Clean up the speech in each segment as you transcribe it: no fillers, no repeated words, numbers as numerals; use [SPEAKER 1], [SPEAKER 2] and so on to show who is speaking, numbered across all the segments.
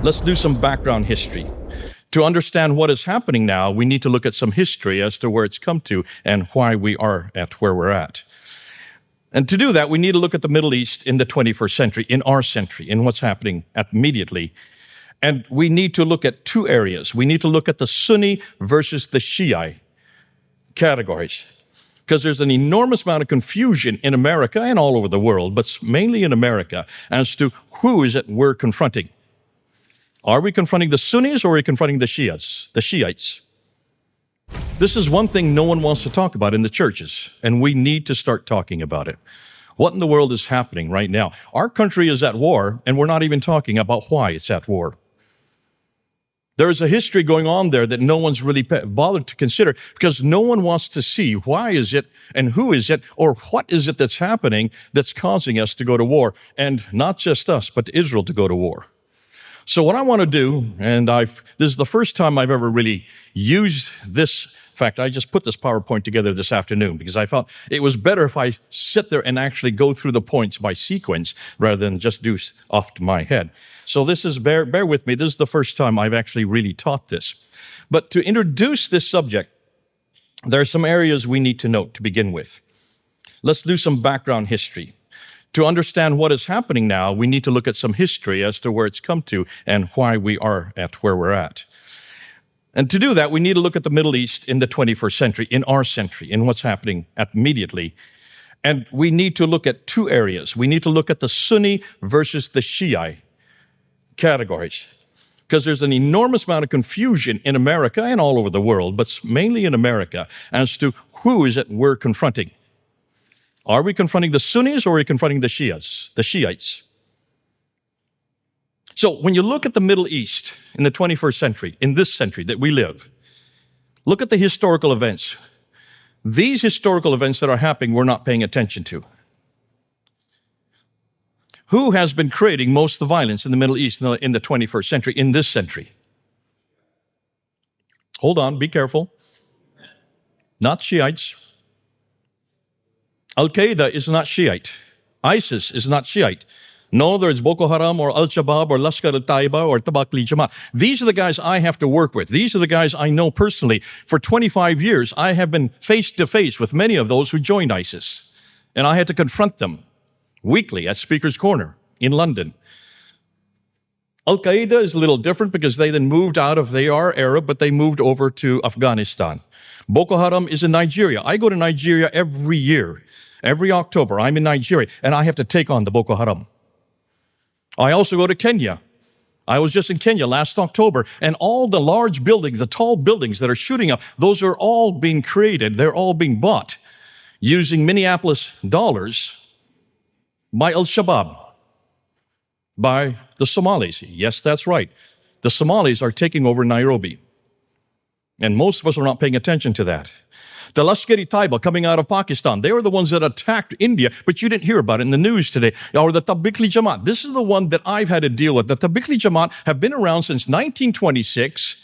[SPEAKER 1] Let's do some background history. To understand what is happening now, we need to look at some history as to where it's come to and why we are at where we're at. And to do that, we need to look at the Middle East in the 21st century, in our century, in what's happening immediately. And we need to look at two areas. We need to look at the Sunni versus the Shiite categories, because there's an enormous amount of confusion in America and all over the world, but mainly in America, as to who is it we're confronting. Are we confronting the Sunnis or are we confronting the Shiites? This is one thing no one wants to talk about in the churches, and we need to start talking about it. What in the world is happening right now? Our country is at war, and we're not even talking about why it's at war. There is a history going on there that no one's really bothered to consider, because no one wants to see why is it and who is it or what is it that's happening that's causing us to go to war, and not just us, but Israel to go to war. So what I want to do, and this is the first time I've ever really used this. In fact, I just put this PowerPoint together this afternoon because I felt it was better if I sit there and actually go through the points by sequence rather than just do off to my head. So this is, bear with me, this is the first time I've actually really taught this. But to introduce this subject, there are some areas we need to note to begin with. Let's do some background history. To understand what is happening now, we need to look at some history as to where it's come to and why we are at where we're at. And to do that, we need to look at the Middle East in the 21st century, in our century, in what's happening immediately. And we need to look at two areas. We need to look at the Sunni versus the Shiite categories, because there's an enormous amount of confusion in America and all over the world, but mainly in America, as to who is it we're confronting. Are we confronting the Sunnis or are we confronting the Shiites? So when you look at the Middle East in the 21st century, in this century that we live, look at the historical events. These historical events that are happening, we're not paying attention to. Who has been creating most of the violence in the Middle East in the 21st century, in this century? Hold on, be careful. Not Shiites. Al-Qaeda is not Shiite. ISIS is not Shiite. No, there's Boko Haram or Al-Shabaab or Lashkar al-Taiba or Tabaqli Jamaat. These are the guys I have to work with. These are the guys I know personally. For 25 years, I have been face to face with many of those who joined ISIS. And I had to confront them weekly at Speaker's Corner in London. Al-Qaeda is a little different because they then moved they are Arab, but they moved over to Afghanistan. Boko Haram is in Nigeria. I go to Nigeria every year. Every October, I'm in Nigeria, and I have to take on the Boko Haram. I also go to Kenya. I was just in Kenya last October, and all the large buildings, the tall buildings that are shooting up, those are all being created. They're all being bought using Minneapolis dollars by Al-Shabaab, by the Somalis. Yes, that's right. The Somalis are taking over Nairobi, and most of us are not paying attention to that. The Lashkar-e-Taiba coming out of Pakistan, they were the ones that attacked India, but you didn't hear about it in the news today. Or the Tabaqli Jamaat. This is the one that I've had to deal with. The Tabaqli Jamaat have been around since 1926.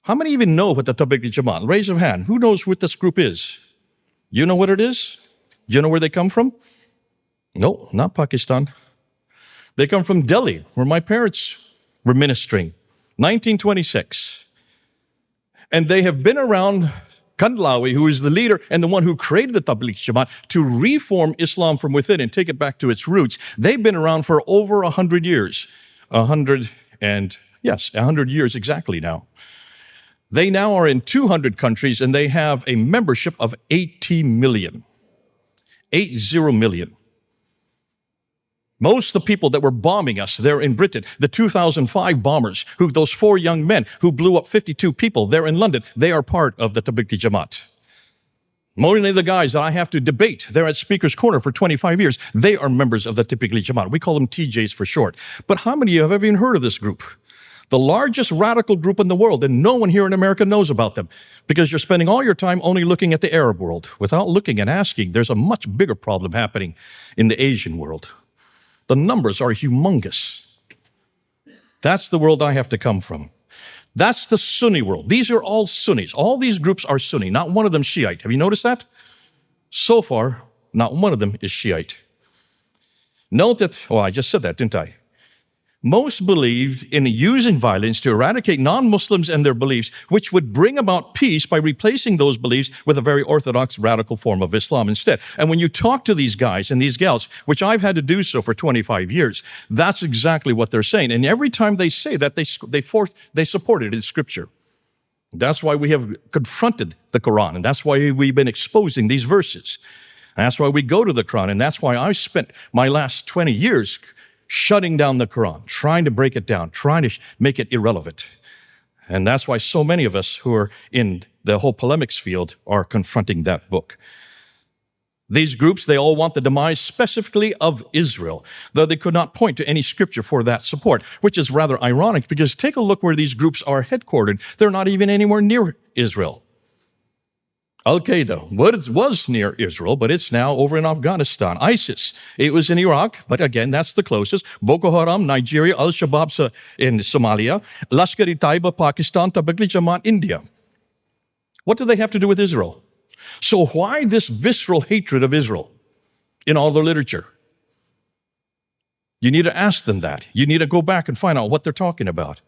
[SPEAKER 1] How many even know what the Tabaqli Jamaat? Raise your hand. Who knows what this group is? You know what it is? Do you know where they come from? No, not Pakistan. They come from Delhi, where my parents were ministering, 1926. And they have been around Kandlawi, who is the leader and the one who created the Tabligh Jamaat, to reform Islam from within and take it back to its roots. They've been around for over 100 years. 100 years exactly now. They now are in 200 countries, and they have a membership of 80 million. 80 million. Most of the people that were bombing us there in Britain, the 2005 bombers, those 4 young men who blew up 52 people there in London, they are part of the Tabligh Jamaat. Many of the guys that I have to debate there at Speaker's Corner for 25 years, they are members of the Tabligh Jamaat. We call them TJs for short. But how many of you have ever even heard of this group? The largest radical group in the world, and no one here in America knows about them, because you're spending all your time only looking at the Arab world without looking and asking. There's a much bigger problem happening in the Asian world. The numbers are humongous. That's the world I have to come from. That's the Sunni world. These are all Sunnis. All these groups are Sunni. Not one of them Shiite. Have you noticed that? So far, not one of them is Shiite. Note that, I just said that, didn't I? Most believed in using violence to eradicate non-Muslims and their beliefs, which would bring about peace by replacing those beliefs with a very orthodox, radical form of Islam instead. And when you talk to these guys and these gals, which I've had to do so for 25 years, that's exactly what they're saying. And every time they say that, they support it in Scripture. That's why we have confronted the Quran, and that's why we've been exposing these verses. And that's why we go to the Quran, and that's why I spent my last 20 years shutting down the Quran, trying to break it down, trying to make it irrelevant. And that's why so many of us who are in the whole polemics field are confronting that book. These groups, they all want the demise specifically of Israel, though they could not point to any scripture for that support, which is rather ironic because take a look where these groups are headquartered. They're not even anywhere near Israel. Al-Qaeda was near Israel, but it's now over in Afghanistan. ISIS, it was in Iraq, but again, that's the closest. Boko Haram, Nigeria. Al-Shabaab in Somalia. Lashkar-e-Taiba, Pakistan. Tablighi Jamaat, India. What do they have to do with Israel? So why this visceral hatred of Israel in all the literature? You need to ask them that. You need to go back and find out what they're talking about.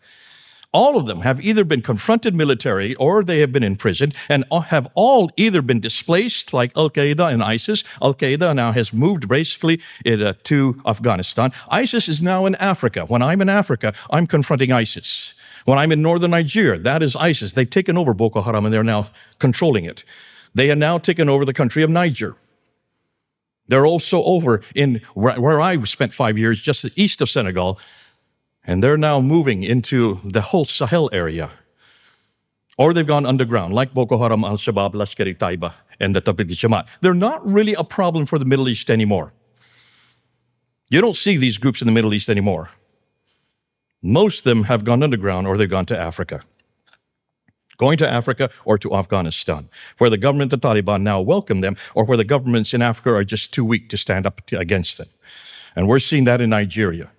[SPEAKER 1] All of them have either been confronted militarily or they have been imprisoned and have all either been displaced like Al-Qaeda and ISIS. Al-Qaeda now has moved basically to Afghanistan. ISIS is now in Africa. When I'm in Africa, I'm confronting ISIS. When I'm in northern Nigeria, that is ISIS. They've taken over Boko Haram and they're now controlling it. They have now taken over the country of Niger. They're also over in where I spent 5 years, just east of Senegal. And they're now moving into the whole Sahel area. Or they've gone underground, like Boko Haram, Al-Shabaab, Lashkar-e-Taiba, and the Tablighi Jamaat. They're not really a problem for the Middle East anymore. You don't see these groups in the Middle East anymore. Most of them have gone underground or they've gone to Africa. Going to Africa or to Afghanistan, where the government, the Taliban, now welcome them, or where the governments in Africa are just too weak to stand up against them. And we're seeing that in Nigeria.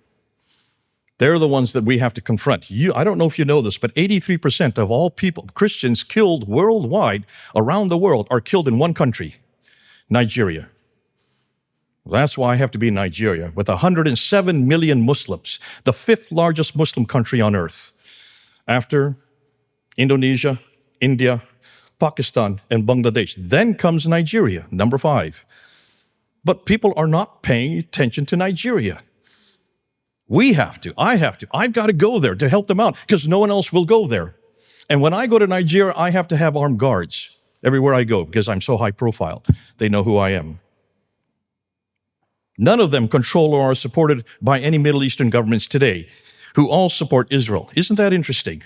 [SPEAKER 1] They're the ones that we have to confront. I don't know if you know this, but 83% of all people, Christians killed worldwide, around the world, are killed in one country, Nigeria. That's why I have to be in Nigeria, with 107 million Muslims, the fifth largest Muslim country on earth, after Indonesia, India, Pakistan, and Bangladesh. Then comes Nigeria, number 5. But people are not paying attention to Nigeria. We have to. I have to. I've got to go there to help them out because no one else will go there. And when I go to Nigeria, I have to have armed guards everywhere I go because I'm so high profile. They know who I am. None of them control or are supported by any Middle Eastern governments today who all support Israel. Isn't that interesting?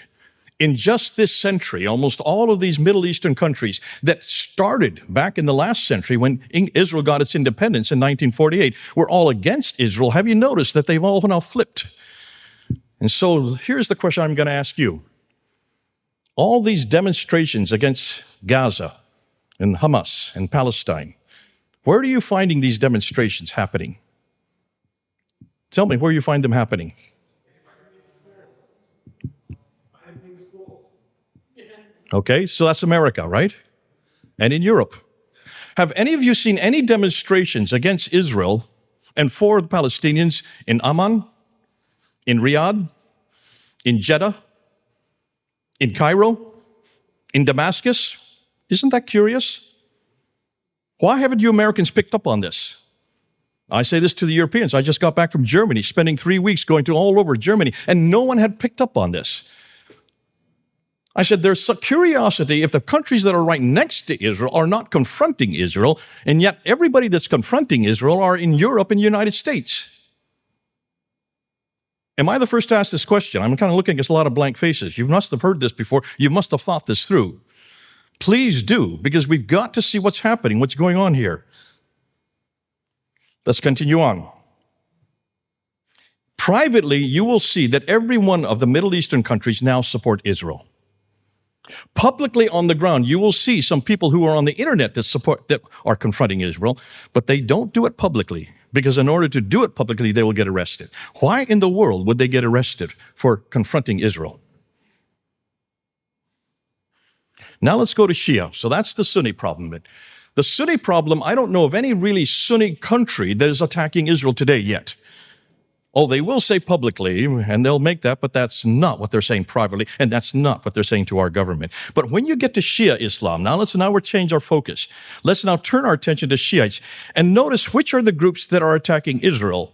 [SPEAKER 1] In just this century, almost all of these Middle Eastern countries that started back in the last century when Israel got its independence in 1948 were all against Israel. Have you noticed that they've all now flipped? And so here's the question I'm going to ask you. All these demonstrations against Gaza and Hamas and Palestine, where are you finding these demonstrations happening? Tell me where you find them happening. Okay, so that's America, right? And in Europe. Have any of you seen any demonstrations against Israel and for the Palestinians in Amman, in Riyadh, in Jeddah, in Cairo, in Damascus? Isn't that curious? Why haven't you Americans picked up on this? I say this to the Europeans. I just got back from Germany, spending 3 weeks going to all over Germany, and no one had picked up on this. I said, there's a curiosity if the countries that are right next to Israel are not confronting Israel, and yet everybody that's confronting Israel are in Europe and the United States. Am I the first to ask this question? I'm kind of looking at a lot of blank faces. You must have heard this before. You must have thought this through. Please do, because we've got to see what's happening, what's going on here. Let's continue on. Privately, you will see that every one of the Middle Eastern countries now support Israel. Publicly on the ground, you will see some people who are on the internet that are confronting Israel, but they don't do it publicly because in order to do it publicly, they will get arrested. Why in the world would they get arrested for confronting Israel? Now let's go to Shia. So that's the Sunni problem. The Sunni problem, I don't know of any really Sunni country that is attacking Israel today yet. Oh, they will say publicly, and they'll make that, but that's not what they're saying privately, and that's not what they're saying to our government. But when you get to Shia Islam, now we'll change our focus. Let's now turn our attention to Shiites, and notice which are the groups that are attacking Israel.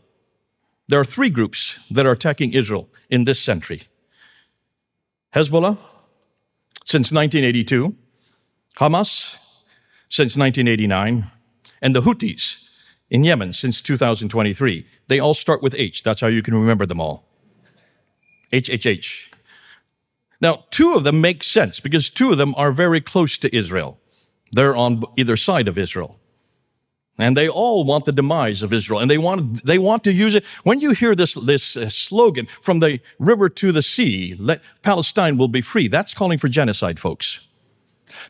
[SPEAKER 1] There are three groups that are attacking Israel in this century. Hezbollah, since 1982, Hamas, since 1989, and the Houthis in Yemen since 2023. They all start with H. That's how you can remember them all. HHH. Now, two of them make sense because two of them are very close to Israel. They're on either side of Israel. And they all want the demise of Israel. And they want to use it. When you hear this slogan, from the river to the sea, Palestine will be free, that's calling for genocide, folks.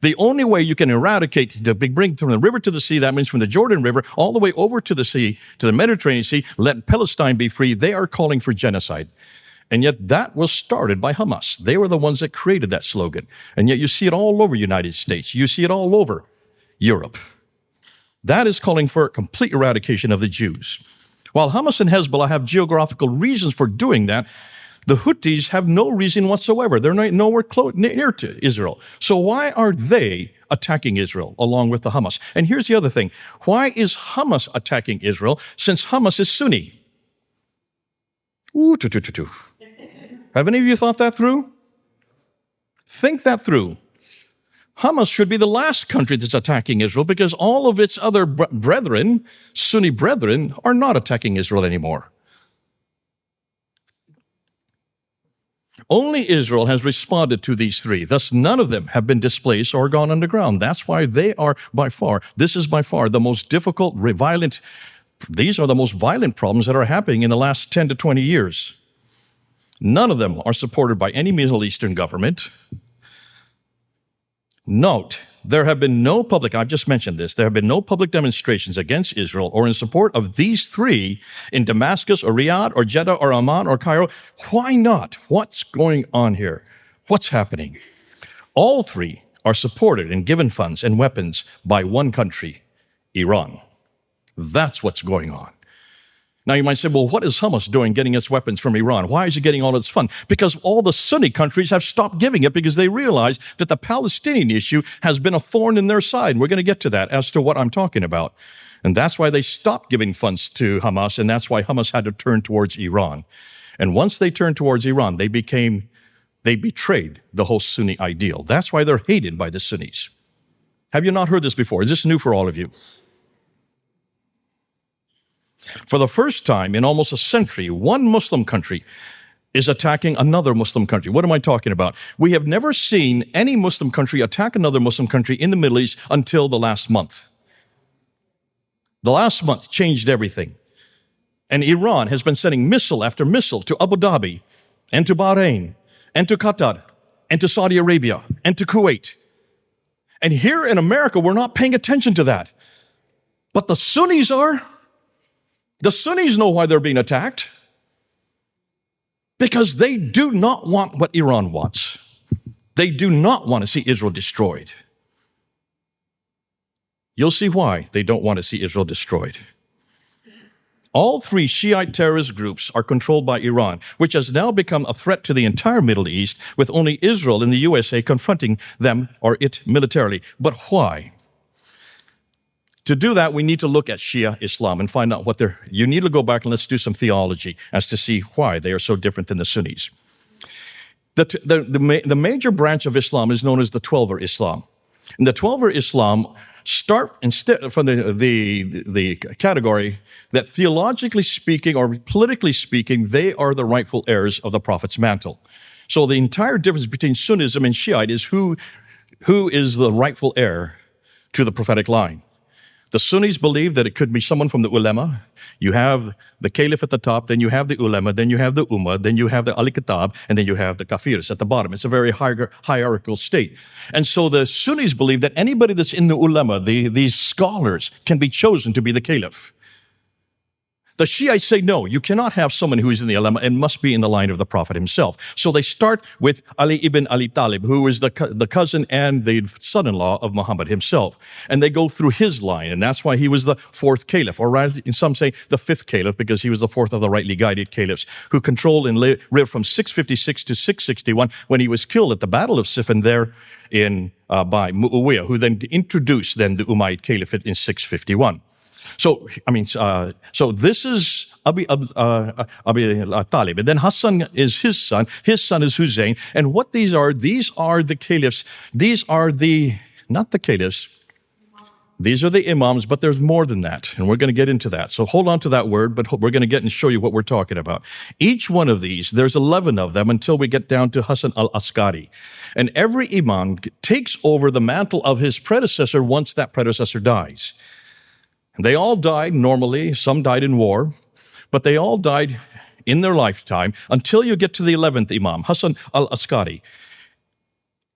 [SPEAKER 1] The only way you can eradicate, bring from the river to the sea, that means from the Jordan River all the way over to the sea, to the Mediterranean Sea, let Palestine be free, they are calling for genocide. And yet that was started by Hamas. They were the ones that created that slogan. And yet you see it all over the United States. You see it all over Europe. That is calling for a complete eradication of the Jews. While Hamas and Hezbollah have geographical reasons for doing that, the Houthis have no reason whatsoever. They're nowhere near to Israel. So why are they attacking Israel along with the Hamas? And here's the other thing. Why is Hamas attacking Israel since Hamas is Sunni? Have any of you thought that through? Think that through. Hamas should be the last country that's attacking Israel because all of its other brethren, Sunni brethren, are not attacking Israel anymore. Only Israel has responded to these three. Thus, none of them have been displaced or gone underground. That's why this is by far the most difficult, these are the most violent problems that are happening in the last 10 to 20 years. None of them are supported by any Middle Eastern government. Note, I've just mentioned this, there have been no public demonstrations against Israel or in support of these three in Damascus or Riyadh or Jeddah or Amman or Cairo. Why not? What's going on here? What's happening? All three are supported and given funds and weapons by one country, Iran. That's what's going on. Now you might say, well, what is Hamas doing getting its weapons from Iran? Why is it getting all its fund? Because all the Sunni countries have stopped giving it because they realize that the Palestinian issue has been a thorn in their side. We're going to get to that as to what I'm talking about. And that's why they stopped giving funds to Hamas, and that's why Hamas had to turn towards Iran. And once they turned towards Iran, they betrayed the whole Sunni ideal. That's why they're hated by the Sunnis. Have you not heard this before? Is this new for all of you? For the first time in almost a century, one Muslim country is attacking another Muslim country. What am I talking about? We have never seen any Muslim country attack another Muslim country in the Middle East until the last month. The last month changed everything. And Iran has been sending missile after missile to Abu Dhabi and to Bahrain and to Qatar and to Saudi Arabia and to Kuwait. And here in America, we're not paying attention to that. But the Sunnis are. The Sunnis know why they're being attacked. Because they do not want what Iran wants. They do not want to see Israel destroyed. You'll see why they don't want to see Israel destroyed. All three Shiite terrorist groups are controlled by Iran, which has now become a threat to the entire Middle East, with only Israel and the USA confronting them or it militarily. But why? To do that, we need to look at Shia Islam and find out you need to go back and let's do some theology as to see why they are so different than the Sunnis. The major branch of Islam is known as the Twelver Islam. And the Twelver Islam start instead from the category that theologically speaking or politically speaking, they are the rightful heirs of the Prophet's mantle. So the entire difference between Sunnism and Shiite is who is the rightful heir to the prophetic line. The Sunnis believe that it could be someone from the ulama. You have the caliph at the top, then you have the ulama, then you have the ummah, then you have the al-kitab, and then you have the kafirs at the bottom. It's a very hierarchical state. And so the Sunnis believe that anybody that's in the ulama, these scholars, can be chosen to be the caliph. The Shiites say, no, you cannot have someone who is in the ulama and must be in the line of the Prophet himself. So they start with Ali ibn Abi Talib, who is the cousin and the son-in-law of Muhammad himself. And they go through his line, and that's why he was the fourth caliph, or rather, some say the fifth caliph, because he was the fourth of the rightly guided caliphs, who controlled and lived from 656 to 661, when he was killed at the Battle of Siffin there by Muawiyah, who then introduced the Umayyad Caliphate in 651. So this is Abi Talib, and then Hassan is his son. His son is Hussein, and what these are the caliphs. These are not the caliphs. These are the imams, but there's more than that, and we're going to get into that. So hold on to that word, but we're going to get and show you what we're talking about. Each one of these, there's 11 of them until we get down to Hassan al-Askari, and every imam takes over the mantle of his predecessor once that predecessor dies. They all died normally. Some died in war, but they all died in their lifetime until you get to the 11th Imam, Hassan al-Askari.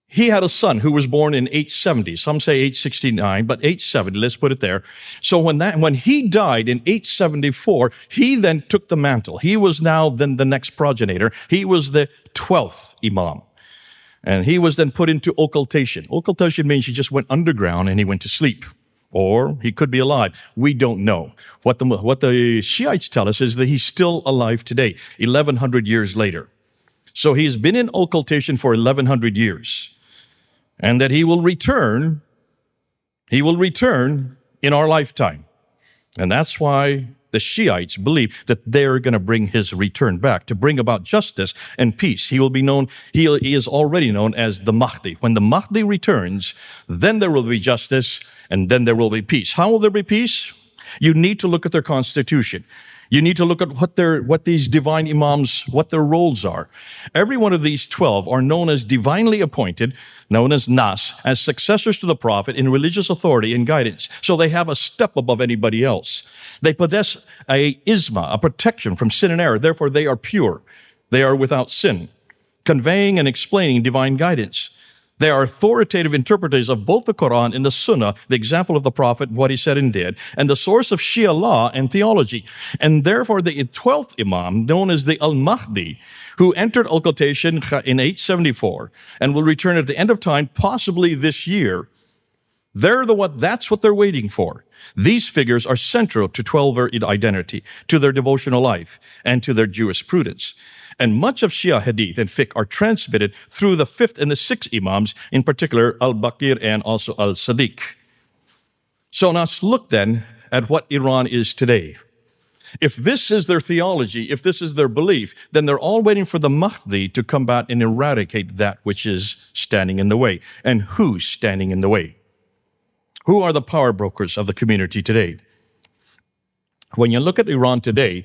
[SPEAKER 1] He had a son who was born in 870. Some say 869, but 870, let's put it there. So when he died in 874, he then took the mantle. He was now then the next progenitor. He was the 12th Imam. And he was then put into occultation. Occultation means he just went underground and he went to sleep. Or he could be alive. We don't know. What the Shiites tell us is that he's still alive today, 1,100 years later. So he's been in occultation for 1,100 years. And that he will return in our lifetime. And that's why the Shiites believe that they're going to bring his return back, to bring about justice and peace. He is already known as the Mahdi. When the Mahdi returns, then there will be justice, and then there will be peace. How will there be peace? You need to look at their constitution. You need to look at what these divine imams, what their roles are. Every one of these 12 are known as divinely appointed, known as Nas, as successors to the Prophet in religious authority and guidance. So they have a step above anybody else. They possess a isma, a protection from sin and error. Therefore, they are pure. They are without sin, conveying and explaining divine guidance. They are authoritative interpreters of both the Quran and the Sunnah, the example of the Prophet, what he said and did, and the source of Shia law and theology. And therefore, the 12th Imam, known as the Al-Mahdi, who entered occultation in 874 and will return at the end of time, possibly this year, that's what they're waiting for. These figures are central to 12er identity, to their devotional life, and to their jurisprudence. And much of Shia Hadith and Fiqh are transmitted through the 5th and the 6th Imams, in particular Al-Baqir and also Al-Sadiq. So now let's look then at what Iran is today. If this is their theology, if this is their belief, then they're all waiting for the Mahdi to combat and eradicate that which is standing in the way. And who's standing in the way? Who are the power brokers of the community today? When you look at Iran today,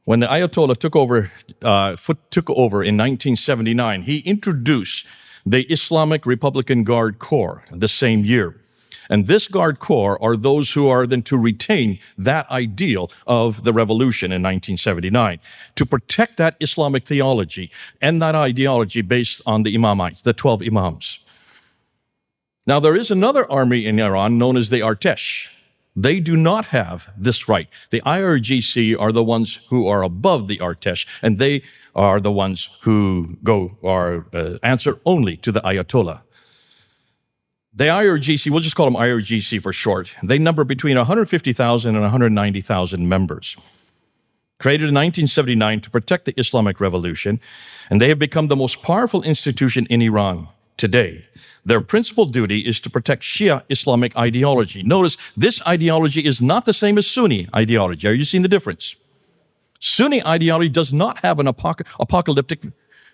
[SPEAKER 1] when the Ayatollah took over in 1979, he introduced the Islamic Republican Guard Corps the same year. And this Guard Corps are those who are then to retain that ideal of the revolution in 1979, to protect that Islamic theology and that ideology based on the Imamites, the 12 Imams. Now, there is another army in Iran known as the Artesh. They do not have this right. The IRGC are the ones who are above the Artesh, and they are the ones who answer only to the Ayatollah. The IRGC, we'll just call them IRGC for short, they number between 150,000 and 190,000 members. Created in 1979 to protect the Islamic Revolution, and they have become the most powerful institution in Iran today. Their principal duty is to protect Shia Islamic ideology. Notice, this ideology is not the same as Sunni ideology. Are you seeing the difference? Sunni ideology does not have an apocalyptic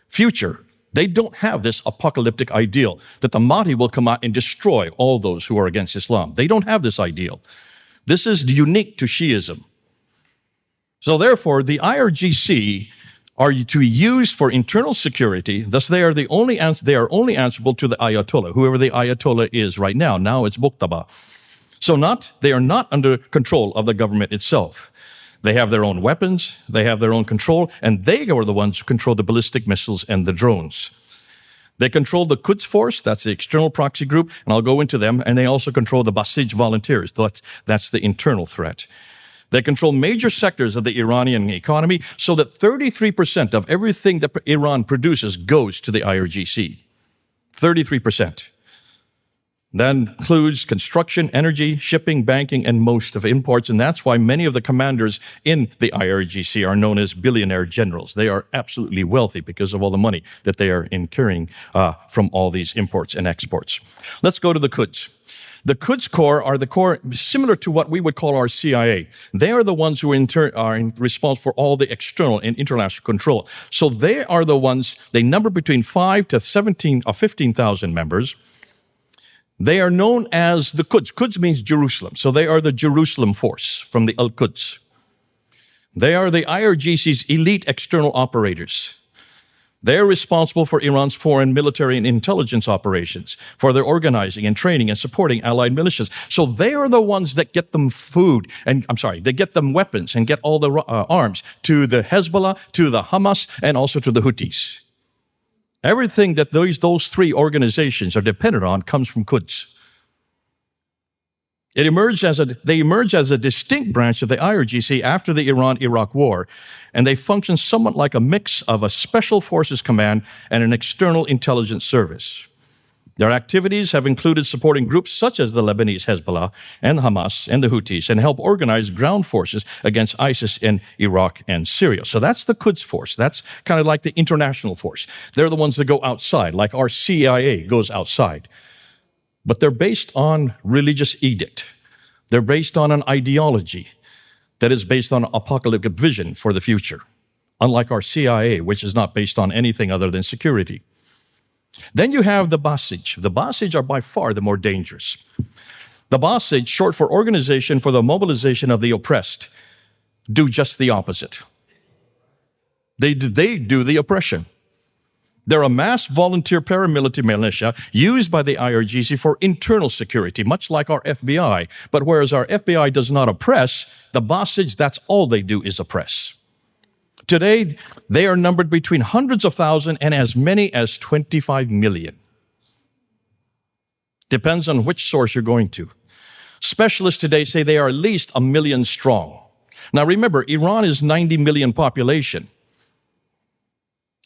[SPEAKER 1] future. They don't have this apocalyptic ideal that the Mahdi will come out and destroy all those who are against Islam. They don't have this ideal. This is unique to Shiism. So therefore, the IRGC are to be used for internal security. Thus, they are only answerable to the Ayatollah, whoever the Ayatollah is right now. Now it's Muqtada. So they are not under control of the government itself. They have their own weapons, they have their own control, and they are the ones who control the ballistic missiles and the drones. They control the Quds Force, that's the external proxy group, and I'll go into them, and they also control the Basij volunteers. That's the internal threat. They control major sectors of the Iranian economy so that 33% of everything that Iran produces goes to the IRGC. 33%. That includes construction, energy, shipping, banking, and most of imports. And that's why many of the commanders in the IRGC are known as billionaire generals. They are absolutely wealthy because of all the money that they are incurring from all these imports and exports. Let's go to the Quds. The Quds Corps are the corps similar to what we would call our CIA. They are the ones who are responsible for all the external and international control. So they are the ones, they number between 5 to 17 or 15,000 members. They are known as the Quds. Quds means Jerusalem. So they are the Jerusalem force from the Al-Quds. They are the IRGC's elite external operators. They are responsible for Iran's foreign military and intelligence operations, for their organizing and training and supporting allied militias. So they are the ones that get them food, they get them weapons and get all the arms to the Hezbollah, to the Hamas, and also to the Houthis. Everything that those three organizations are dependent on comes from Quds. They emerged as a distinct branch of the IRGC after the Iran-Iraq War, and they function somewhat like a mix of a special forces command and an external intelligence service. Their activities have included supporting groups such as the Lebanese Hezbollah and Hamas and the Houthis, and help organize ground forces against ISIS in Iraq and Syria. So that's the Quds force. That's kind of like the international force. They're the ones that go outside, like our CIA goes outside. But they're based on religious edict. They're based on an ideology that is based on apocalyptic vision for the future, unlike our CIA, which is not based on anything other than security. Then you have the Basij. The Basij are by far the more dangerous. The Basij, short for Organization for the Mobilization of the Oppressed, do just the opposite. They do the oppression. They're a mass volunteer paramilitary militia used by the IRGC for internal security, much like our FBI. But whereas our FBI does not oppress, the Basij, that's all they do is oppress. Today, they are numbered between hundreds of thousands and as many as 25 million. Depends on which source you're going to. Specialists today say they are at least 1 million strong. Now remember, Iran is 90 million population.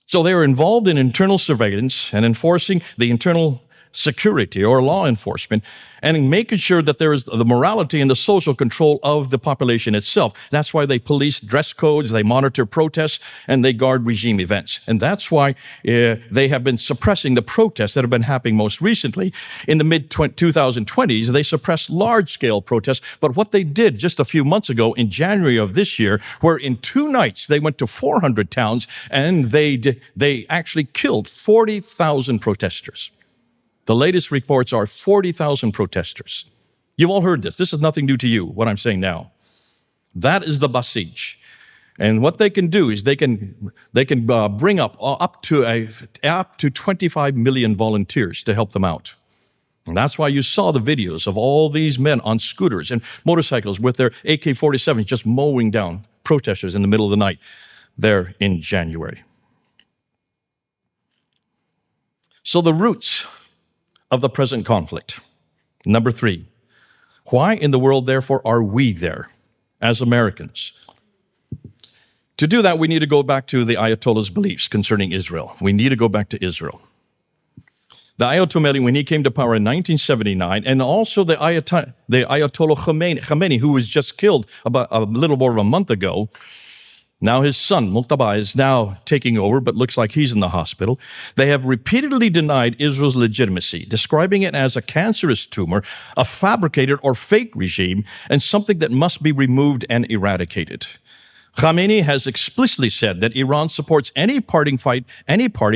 [SPEAKER 1] So they are involved in internal surveillance and enforcing the internal security or law enforcement, and in making sure that there is the morality and the social control of the population itself. That's why they police dress codes, they monitor protests, and they guard regime events. And that's why they have been suppressing the protests that have been happening most recently. In the mid-2020s, they suppressed large-scale protests. But what they did just a few months ago in January of this year, where in 2 nights they went to 400 towns, and they actually killed 40,000 protesters. The latest reports are 40,000 protesters. You've all heard this. This is nothing new to you, what I'm saying now. That is the Basij. And what they can do is they can bring up to 25 million volunteers to help them out. And that's why you saw the videos of all these men on scooters and motorcycles with their AK-47s just mowing down protesters in the middle of the night there in January. So the roots of the present conflict. Number 3, why in the world, therefore, are we there as Americans? To do that, we need to go back to the Ayatollah's beliefs concerning Israel. We need to go back to Israel. The Ayatollah, when he came to power in 1979, and also the Ayatollah Khomeini, who was just killed about a little more than a month ago. Now his son, Muqtada, is now taking over, but looks like he's in the hospital. They have repeatedly denied Israel's legitimacy, describing it as a cancerous tumor, a fabricated or fake regime, and something that must be removed and eradicated. Khamenei has explicitly said that Iran supports any party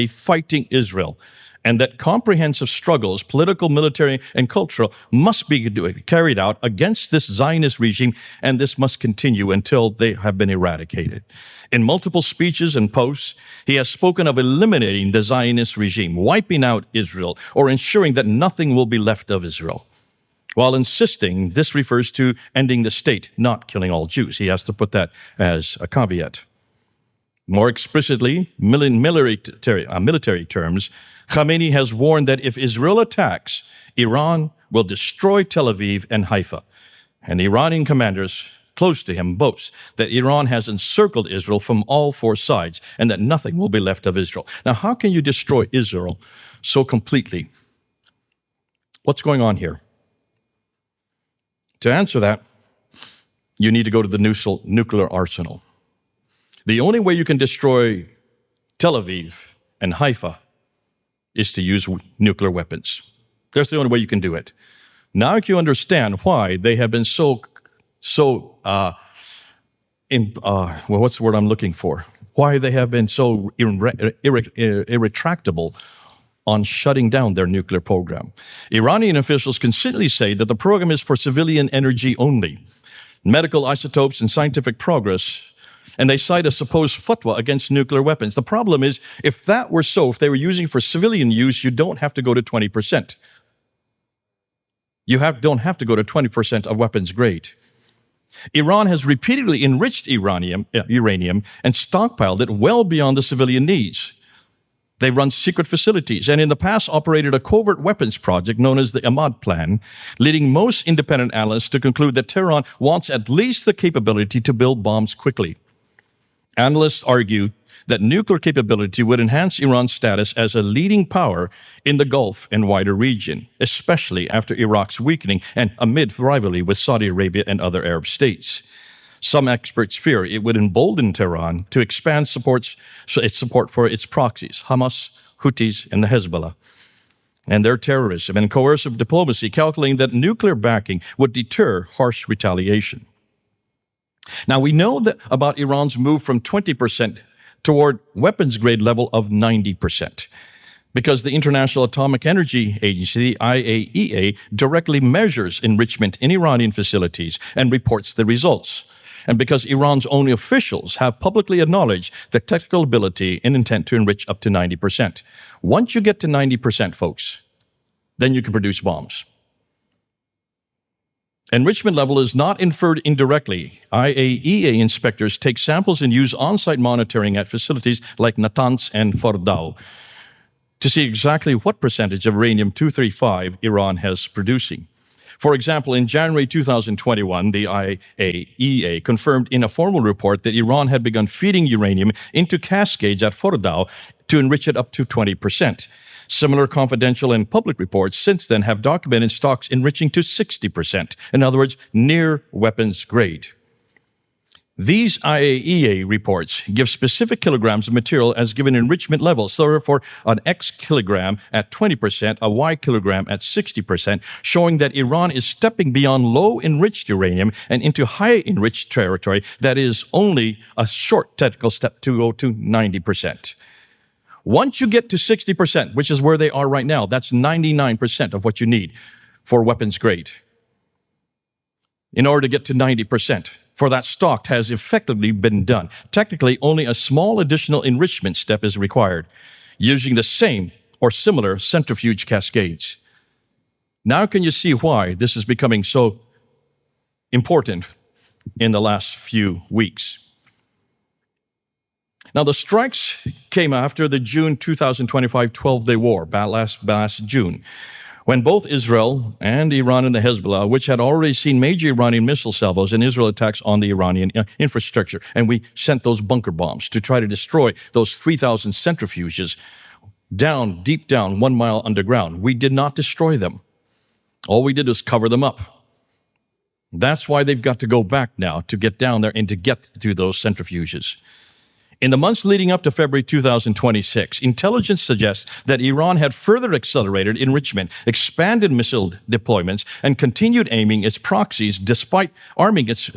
[SPEAKER 1] fighting Israel, and that comprehensive struggles, political, military, and cultural, must be carried out against this Zionist regime, and this must continue until they have been eradicated. In multiple speeches and posts, he has spoken of eliminating the Zionist regime, wiping out Israel, or ensuring that nothing will be left of Israel. While insisting this refers to ending the state, not killing all Jews. He has to put that as a caveat. More explicitly, military terms, Khamenei has warned that if Israel attacks, Iran will destroy Tel Aviv and Haifa. And Iranian commanders close to him, boasts that Iran has encircled Israel from all four sides and that nothing will be left of Israel. Now, how can you destroy Israel so completely? What's going on here? To answer that, you need to go to the nuclear arsenal. The only way you can destroy Tel Aviv and Haifa is to use nuclear weapons. That's the only way you can do it. Now you understand why they have been what's the word I'm looking for? Why they have been so irretractable on shutting down their nuclear program. Iranian officials consistently say that the program is for civilian energy only, medical isotopes and scientific progress, and they cite a supposed fatwa against nuclear weapons. The problem is, if that were so, if they were using for civilian use, you don't have to go to 20%. You don't have to go to 20% of weapons grade. Iran has repeatedly enriched uranium and stockpiled it well beyond the civilian needs. They run secret facilities and in the past operated a covert weapons project known as the Ahmad Plan, leading most independent analysts to conclude that Tehran wants at least the capability to build bombs quickly. Analysts argue that nuclear capability would enhance Iran's status as a leading power in the Gulf and wider region, especially after Iraq's weakening and amid rivalry with Saudi Arabia and other Arab states. Some experts fear it would embolden Tehran to expand its support for its proxies, Hamas, Houthis, and the Hezbollah, and their terrorism and coercive diplomacy, calculating that nuclear backing would deter harsh retaliation. Now, we know that about Iran's move from 20% toward weapons grade level of 90%, because the International Atomic Energy Agency, the IAEA, directly measures enrichment in Iranian facilities and reports the results. And because Iran's own officials have publicly acknowledged the technical ability and intent to enrich up to 90%. Once you get to 90%, folks, then you can produce bombs. Enrichment level is not inferred indirectly. IAEA inspectors take samples and use on-site monitoring at facilities like Natanz and Fordow to see exactly what percentage of uranium-235 Iran has producing. For example, in January 2021, the IAEA confirmed in a formal report that Iran had begun feeding uranium into cascades at Fordow to enrich it up to 20%. Similar confidential and public reports since then have documented stocks enriching to 60%, in other words, near weapons grade. These IAEA reports give specific kilograms of material as given enrichment levels. So therefore, an X kilogram at 20%, a Y kilogram at 60%, showing that Iran is stepping beyond low enriched uranium and into high enriched territory that is only a short technical step to go to 90%. Once you get to 60%, which is where they are right now, that's 99% of what you need for weapons grade. In order to get to 90%, for that stock has effectively been done. Technically, only a small additional enrichment step is required, using the same or similar centrifuge cascades. Now can you see why this is becoming so important in the last few weeks? Now, the strikes came after the June 2025 12-day war, last June, when both Israel and Iran and the Hezbollah, which had already seen major Iranian missile salvos and Israel attacks on the Iranian infrastructure, and we sent those bunker bombs to try to destroy those 3,000 centrifuges deep down 1 mile underground. We did not destroy them. All we did was cover them up. That's why they've got to go back now to get down there and to get to those centrifuges. In the months leading up to February 2026, intelligence suggests that Iran had further accelerated enrichment, expanded missile deployments, and continued arming its proxies, arming its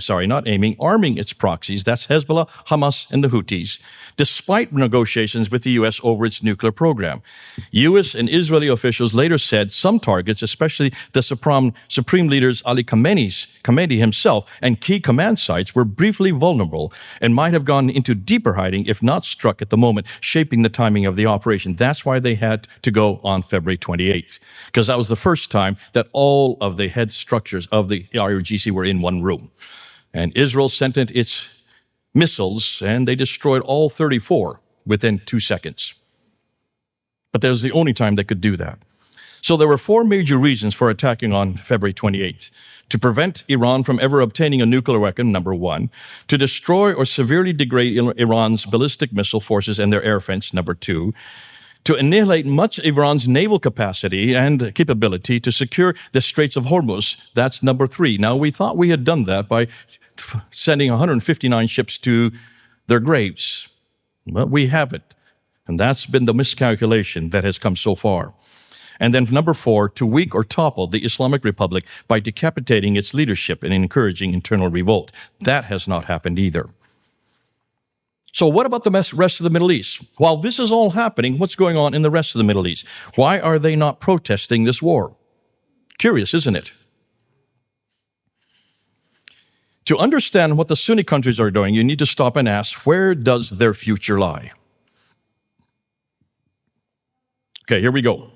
[SPEAKER 1] proxies, that's Hezbollah, Hamas, and the Houthis, despite negotiations with the U.S. over its nuclear program. U.S. and Israeli officials later said some targets, especially the Supreme Leader's Ali Khamenei himself, and key command sites were briefly vulnerable and might have gone into deeper hiding if not struck at the moment, shaping the timing of the operation. That's why they had to go on February 28th, because that was the first time that all of the head structures of the IRGC were in one room. And Israel sent in its missiles, and they destroyed all 34 within 2 seconds. But that was the only time they could do that. So there were 4 major reasons for attacking on February 28th. to prevent Iran from ever obtaining a nuclear weapon, number one, to destroy or severely degrade Iran's ballistic missile forces and their air defense, number two, to annihilate much of Iran's naval capacity and capability to secure the Straits of Hormuz, that's number three. Now, we thought we had done that by sending 159 ships to their graves. Well, we haven't. And that's been the miscalculation that has come so far. And then number four, to weaken or topple the Islamic Republic by decapitating its leadership and encouraging internal revolt. That has not happened either. So what about the rest of the Middle East? While this is all happening, what's going on in the rest of the Middle East? Why are they not protesting this war? Curious, isn't it? To understand what the Sunni countries are doing, you need to stop and ask, where does their future lie? Okay, here we go.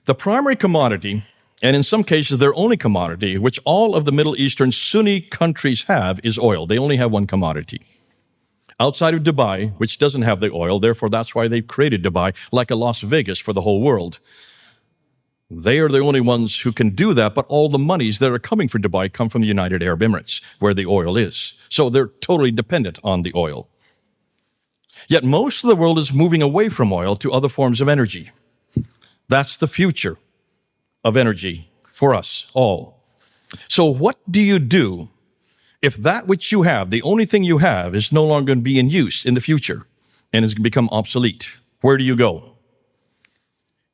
[SPEAKER 1] The primary commodity, and in some cases their only commodity, which all of the Middle Eastern Sunni countries have, is oil. They only have one commodity. Outside of Dubai, which doesn't have the oil, therefore that's why they've created Dubai like a Las Vegas for the whole world. They are the only ones who can do that, but all the monies that are coming for Dubai come from the United Arab Emirates, where the oil is. So they're totally dependent on the oil. Yet most of the world is moving away from oil to other forms of energy. That's the future of energy for us all. So what do you do if that which you have, the only thing you have, is no longer going to be in use in the future and is going to become obsolete? Where do you go?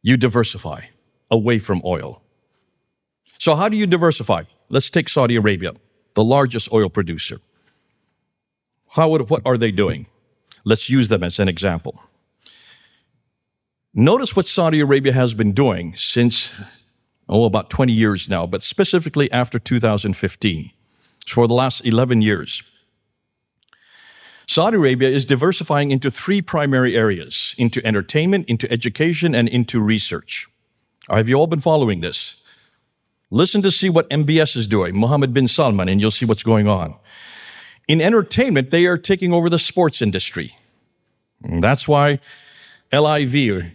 [SPEAKER 1] You diversify away from oil. So how do you diversify? Let's take Saudi Arabia, the largest oil producer. What are they doing? Let's use them as an example. Notice what Saudi Arabia has been doing since, about 20 years now, but specifically after 2015, for the last 11 years. Saudi Arabia is diversifying into three primary areas: into entertainment, into education, and into research. Have you all been following this? Listen to see what MBS is doing, Mohammed bin Salman, and you'll see what's going on. In entertainment, they are taking over the sports industry. And that's why LIV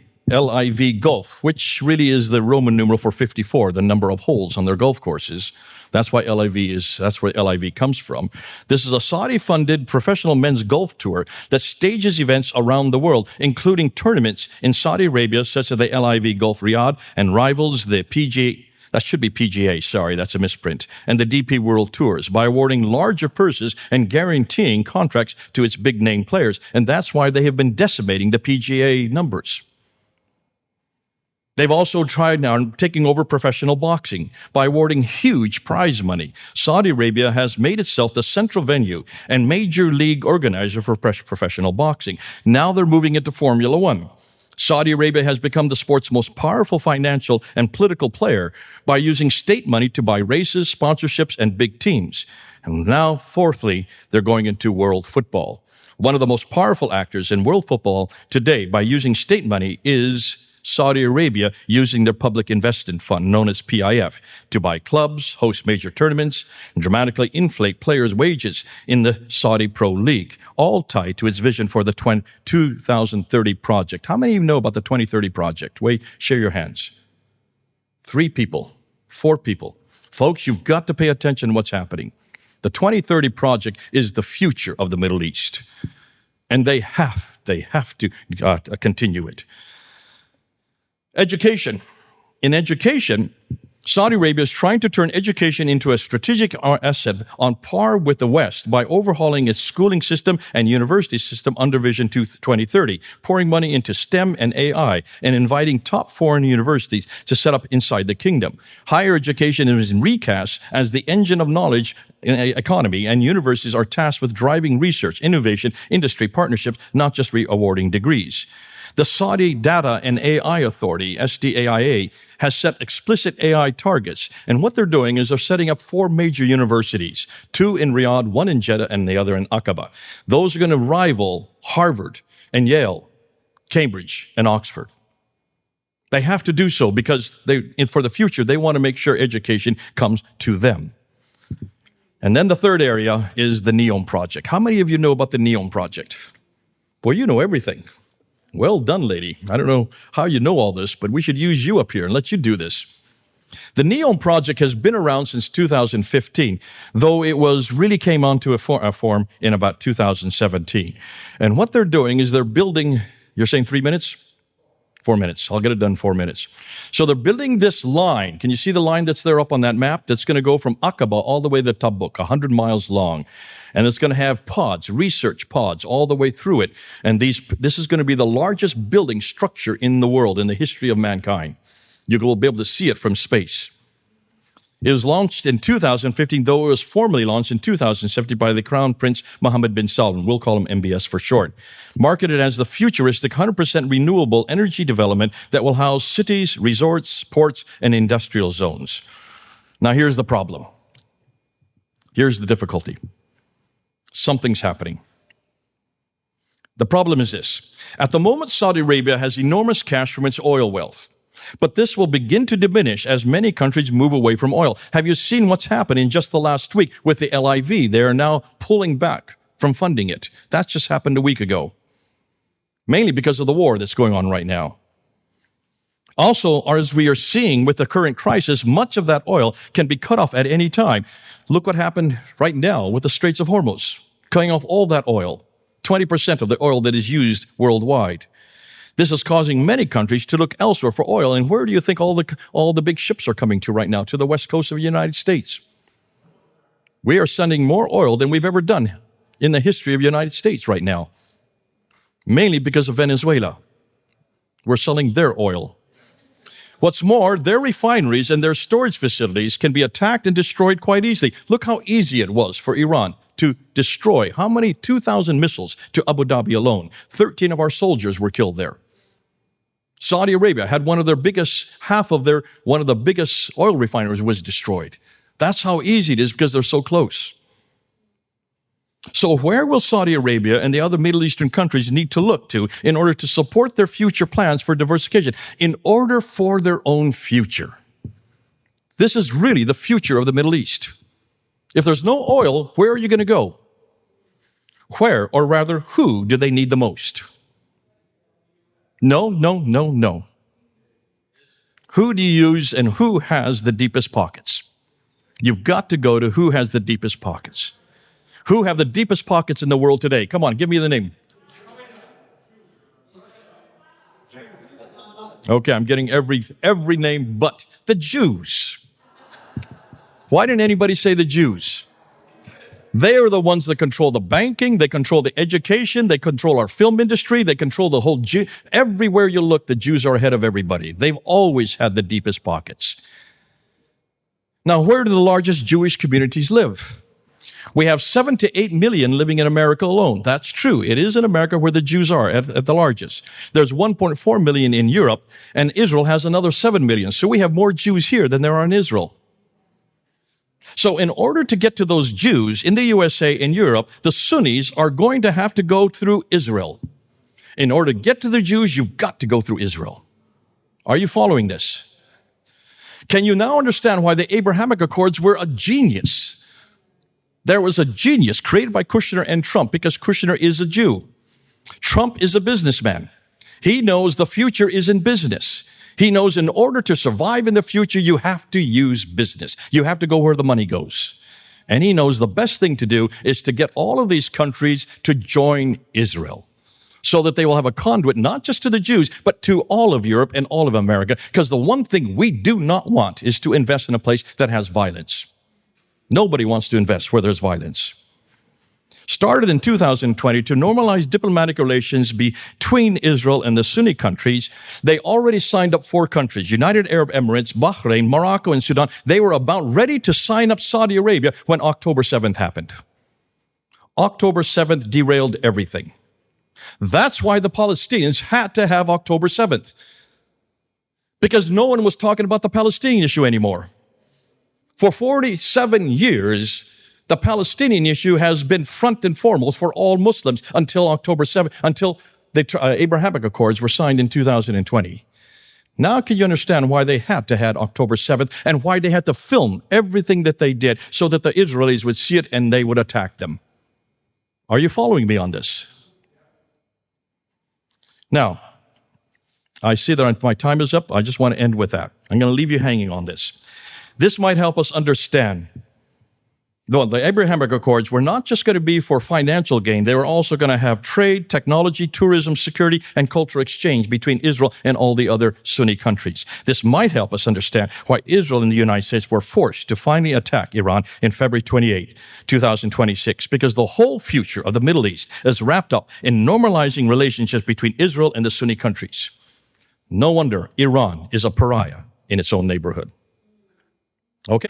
[SPEAKER 1] Golf, which really is the Roman numeral for 54, the number of holes on their golf courses. That's why that's where LIV comes from. This is a Saudi-funded professional men's golf tour that stages events around the world, including tournaments in Saudi Arabia, such as the LIV Golf Riyadh, and rivals the PGA. That should be PGA, sorry, that's a misprint, and the DP World Tours, by awarding larger purses and guaranteeing contracts to its big-name players. And that's why they have been decimating the PGA numbers. They've also tried now taking over professional boxing by awarding huge prize money. Saudi Arabia has made itself the central venue and major league organizer for professional boxing. Now they're moving into Formula One. Saudi Arabia has become the sport's most powerful financial and political player by using state money to buy races, sponsorships, and big teams. And now, fourthly, they're going into world football. One of the most powerful actors in world football today by using state money is Saudi Arabia, using their public investment fund known as PIF to buy clubs, host major tournaments, and dramatically inflate players' wages in the Saudi Pro League, all tied to its vision for the 2030 project. How many of you know about the 2030 project? Wait, share your hands. 3 people, 4 people. Folks, you've got to pay attention to what's happening. The 2030 project is the future of the Middle East, and they have to continue it. Education. In education, Saudi Arabia is trying to turn education into a strategic asset on par with the West by overhauling its schooling system and university system under Vision 2030, pouring money into STEM and AI, and inviting top foreign universities to set up inside the kingdom. Higher education is recast as the engine of knowledge economy, and universities are tasked with driving research, innovation, industry partnerships, not just awarding degrees. The Saudi Data and AI Authority, SDAIA, has set explicit AI targets. And what they're doing is they're setting up 4 major universities, 2 in Riyadh, 1 in Jeddah, and the other in Aqaba. Those are going to rival Harvard and Yale, Cambridge, and Oxford. They have to do so because for the future, they want to make sure education comes to them. And then the third area is the NEOM project. How many of you know about the NEOM project? Boy, you know everything. Well done, lady. I don't know how you know all this, but we should use you up here and let you do this. The NEOM project has been around since 2015, though it was really came onto a form in about 2017. And what they're doing is they're building, you're saying 3 minutes? 4 minutes. I'll get it done in 4 minutes. So they're building this line. Can you see the line that's there up on that map? That's going to go from Aqaba all the way to Tabuk, 100 miles long. And it's going to have pods, research pods, all the way through it. And this is going to be the largest building structure in the world, in the history of mankind. You will be able to see it from space. It was launched in 2015, though it was formally launched in 2017 by the Crown Prince Mohammed bin Salman. We'll call him MBS for short. Marketed as the futuristic 100% renewable energy development that will house cities, resorts, ports, and industrial zones. Now here's the problem. Here's the difficulty. Something's happening. The problem is this. At the moment, Saudi Arabia has enormous cash from its oil wealth. But this will begin to diminish as many countries move away from oil. Have you seen what's happened in just the last week with the LIV? They are now pulling back from funding it. That just happened a week ago, mainly because of the war that's going on right now. Also, as we are seeing with the current crisis, much of that oil can be cut off at any time. Look what happened right now with the Straits of Hormuz, cutting off all that oil, 20% of the oil that is used worldwide. This is causing many countries to look elsewhere for oil. And where do you think all the big ships are coming to right now? To the west coast of the United States. We are sending more oil than we've ever done in the history of the United States right now. Mainly because of Venezuela. We're selling their oil. What's more, their refineries and their storage facilities can be attacked and destroyed quite easily. Look how easy it was for Iran to destroy. How many? 2,000 missiles to Abu Dhabi alone. 13 of our soldiers were killed there. Saudi Arabia had one of the biggest oil refineries was destroyed. That's how easy it is because they're so close. So where will Saudi Arabia and the other Middle Eastern countries need to look to in order to support their future plans for diversification, in order for their own future? This is really the future of the Middle East. If there's no oil, where are you going to go? Where, or rather, who do they need the most? No. Who do you use and who has the deepest pockets? You've got to go to who has the deepest pockets. Who have the deepest pockets in the world today? Come on, give me the name. Okay, I'm getting every name but the Jews. Why didn't anybody say the Jews? They are the ones that control the banking, they control the education, they control our film industry, they control the whole everywhere you look, the Jews are ahead of everybody. They've always had the deepest pockets. Now, where do the largest Jewish communities live? We have 7 to 8 million living in America alone. That's true. It is in America where the Jews are at the largest. There's 1.4 million in Europe, and Israel has another 7 million. So we have more Jews here than there are in Israel. So in order to get to those Jews in the USA and Europe, the Sunnis are going to have to go through Israel. In order to get to the Jews, you've got to go through Israel. Are you following this? Can you now understand why the Abrahamic Accords were a genius? There was a genius created by Kushner and Trump because Kushner is a Jew. Trump is a businessman. He knows the future is in business. He knows in order to survive in the future, you have to use business. You have to go where the money goes. And he knows the best thing to do is to get all of these countries to join Israel so that they will have a conduit not just to the Jews, but to all of Europe and all of America. Because the one thing we do not want is to invest in a place that has violence. Nobody wants to invest where there's violence. Started in 2020 to normalize diplomatic relations between Israel and the Sunni countries. They already signed up 4 countries, United Arab Emirates, Bahrain, Morocco, and Sudan. They were about ready to sign up Saudi Arabia when October 7th happened. October 7th derailed everything. That's why the Palestinians had to have October 7th. Because no one was talking about the Palestinian issue anymore. For 47 years, the Palestinian issue has been front and foremost for all Muslims until October 7th, until the Abrahamic Accords were signed in 2020. Now can you understand why they had to have October 7th and why they had to film everything that they did so that the Israelis would see it and they would attack them? Are you following me on this? Now, I see that my time is up. I just want to end with that. I'm going to leave you hanging on this. This might help us understand. The Abrahamic Accords were not just going to be for financial gain. They were also going to have trade, technology, tourism, security, and cultural exchange between Israel and all the other Sunni countries. This might help us understand why Israel and the United States were forced to finally attack Iran in February 28, 2026, because the whole future of the Middle East is wrapped up in normalizing relationships between Israel and the Sunni countries. No wonder Iran is a pariah in its own neighborhood. Okay?